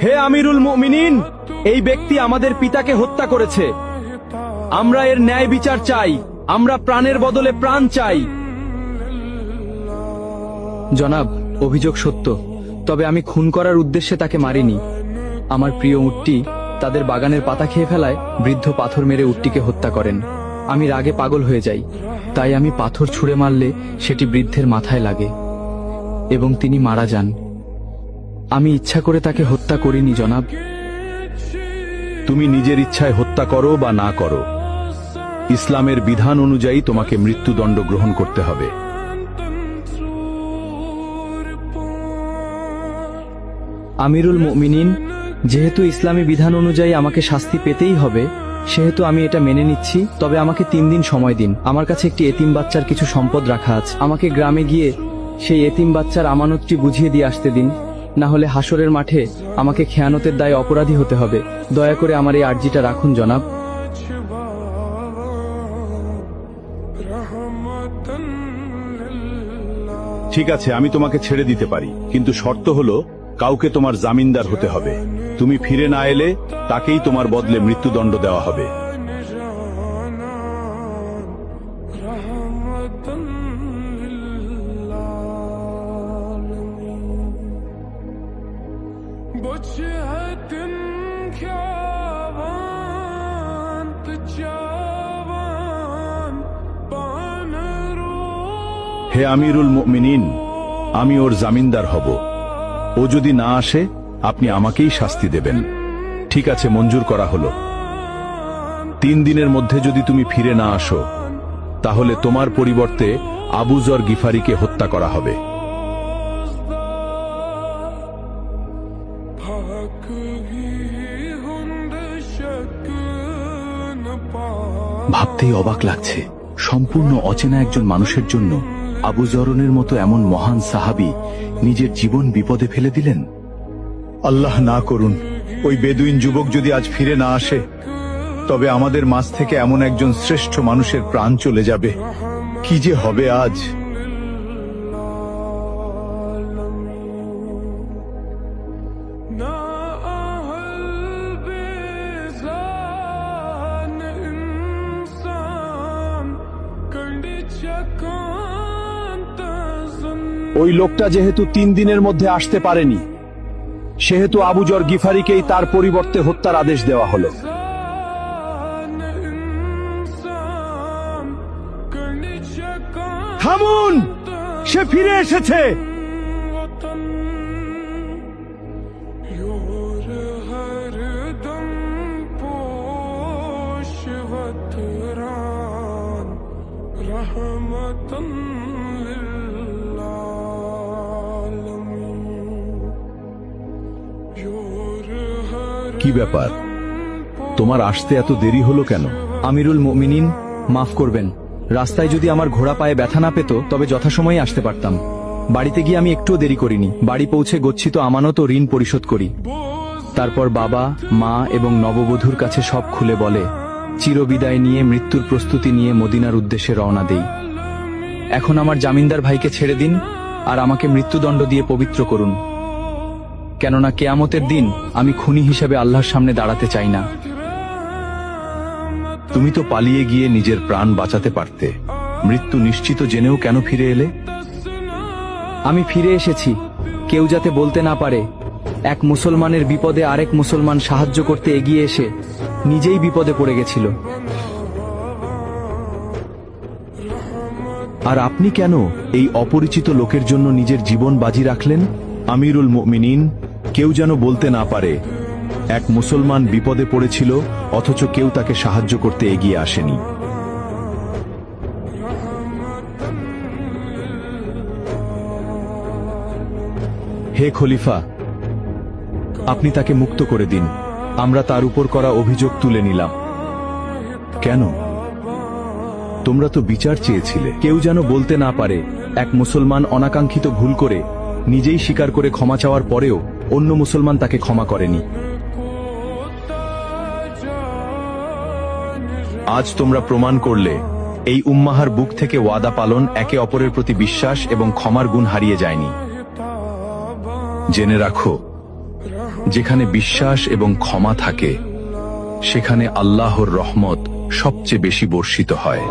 হে আমিরুল মুমিনিন, এই ব্যক্তি আমাদের পিতাকে হত্যা করেছে। আমরা এর ন্যায় বিচার চাই। আমরা প্রাণের বদলে প্রাণ চাই। জনাব, অভিযোগ সত্য, তবে আমি খুন করার উদ্দেশ্যে তাকে মারিনি। আমার প্রিয় উটটি তাদের বাগানের পাতা খেয়ে ফেলায় বৃদ্ধ পাথর মেরে উটটিকে হত্যা করেন। আমি রাগে পাগল হয়ে যাই, তাই আমি পাথর ছুঁড়ে মারলে সেটি বৃদ্ধের মাথায় লাগে এবং তিনি মারা যান। আমি ইচ্ছা করে তাকে হত্যা করিনি জনাব। তুমি নিজের ইচ্ছায় হত্যা করো বা না করো, ইসলামের বিধান অনুযায়ী তোমাকে মৃত্যুদণ্ড গ্রহণ করতে হবে। আমিরুল মুমিনিন, যেহেতু ইসলামী বিধান অনুযায়ী আমাকে শাস্তি পেতেই হবে, সেহেতু আমি এটা মেনে নিচ্ছি। তবে আমাকে 3 দিন সময় দিন। আমার কাছে একটি এতিম বাচ্চার কিছু সম্পদ রাখা আছে। আমাকে গ্রামে গিয়ে সেই এতিম বাচ্চার আমানতটি বুঝিয়ে দিয়ে আসতে দিন, না হলে হাসরের মাঠে আমাকে খেয়ানতের দায়ে অপরাধী হতে হবে। দয়া করে আমার এই আর্জিটা রাখুন জনাব। ঠিক আছে, আমি তোমাকে ছেড়ে দিতে পারি, কিন্তু শর্ত হলো কাউকে তোমার জামিনদার হতে হবে। তুমি ফিরে না এলে তাকেই তোমার বদলে মৃত্যুদণ্ড দেওয়া হবে। হে আমিরুল মুমিনিন, আমি ওর জামিনদার হব। ও যদি না আসে, আপনি আমাকেই শাস্তি দেবেন। ঠিক আছে, মঞ্জুর করা হলো। 3 দিনের মধ্যে যদি তুমি ফিরে না আসো, তাহলে তোমার পরিবর্তে আবু যর গিফারিকে হত্যা করা হবে। ভাবতেই অবাক লাগছে, সম্পূর্ণ অচেনা একজন মানুষের জন্য আবু যরনের মতো এমন মহান সাহাবী নিজের জীবন বিপদে ফেলে দিলেন। আল্লাহ না করুন ওই বেদুইন যুবক যদি আজ ফিরে না আসে, তবে আমাদের মাঝ থেকে এমন একজন শ্রেষ্ঠ মানুষের প্রাণ চলে যাবে। কি যে হবে আজ। ওই লোকটা যেহেতু 3 দিনের মধ্যে আসতে পারেনি, সেহেতু আবু যর গিফারিকেই তার পরিবর্তে হত্যার আদেশ দেওয়া হলো। থামুন, সে ফিরে এসেছে। কি ব্যাপার, তোমার আসতে এত দেরি হলো কেন? আমিরুল মুমিনিন, মাফ করবেন। রাস্তায় যদি আমার ঘোড়া পায়ে ব্যথা না পেত, তবে যথাসময়ে আসতে পারতাম। বাড়িতে গিয়ে আমি একটুও দেরি করিনি। বাড়ি পৌঁছে গচ্ছিত আমানত ও ঋণ পরিশোধ করি। তারপর বাবা, মা এবং নববধূর কাছে সব খুলে বলে চিরবিদায় নিয়ে মৃত্যুর প্রস্তুতি নিয়ে মদিনার উদ্দেশ্যে রওনা দেই। এখন আমার জামিনদার ভাইকে ছেড়ে দিন আর আমাকে মৃত্যুদণ্ড দিয়ে পবিত্র করুন, কেননা কেয়ামতের দিন আমি খুনি হিসেবে আল্লাহর সামনে দাঁড়াতে চাই না। তুমি তো পালিয়ে গিয়ে নিজের প্রাণ বাঁচাতে পারতে। মৃত্যু নিশ্চিত জেনেও কেন ফিরে এলে? আমি ফিরে এসেছি কেউ যাতে বলতে না পারে এক মুসলমানের বিপদে আরেক মুসলমান সাহায্য করতে এগিয়ে এসে নিজেই বিপদে পড়ে গেছিল। আর আপনি কেন এই অপরিচিত লোকের জন্য নিজের জীবন বাজি রাখলেন? আমিরুল মুমিনিন, কেউ যেন বলতে না পারে এক মুসলমান বিপদে পড়েছিল অথচ কেউ তাকে সাহায্য করতে এগিয়ে আসেনি। হে খলিফা, আপনি তাকে মুক্ত করে দিন। আমরা তার উপর করা অভিযোগ তুলে নিলাম। কেন? তোমরা তো বিচার চেয়েছিলে। কেউ যেন বলতে না পারে এক মুসলমান অনাকাঙ্ক্ষিত ভুল করে নিজেই স্বীকার করে ক্ষমা চাওয়ার পরেও অন্য মুসলমান তাকে ক্ষমা করেনি। আজ তোমরা প্রমাণ করলে এই উম্মাহার বুক থেকে ওয়াদা পালন, একে অপরের প্রতি বিশ্বাস এবং ক্ষমার গুণ হারিয়ে যায়নি। জেনে রাখো, যেখানে বিশ্বাস এবং ক্ষমা থাকে সেখানে আল্লাহর রহমত সবচেয়ে বেশি বর্ষিত হয়।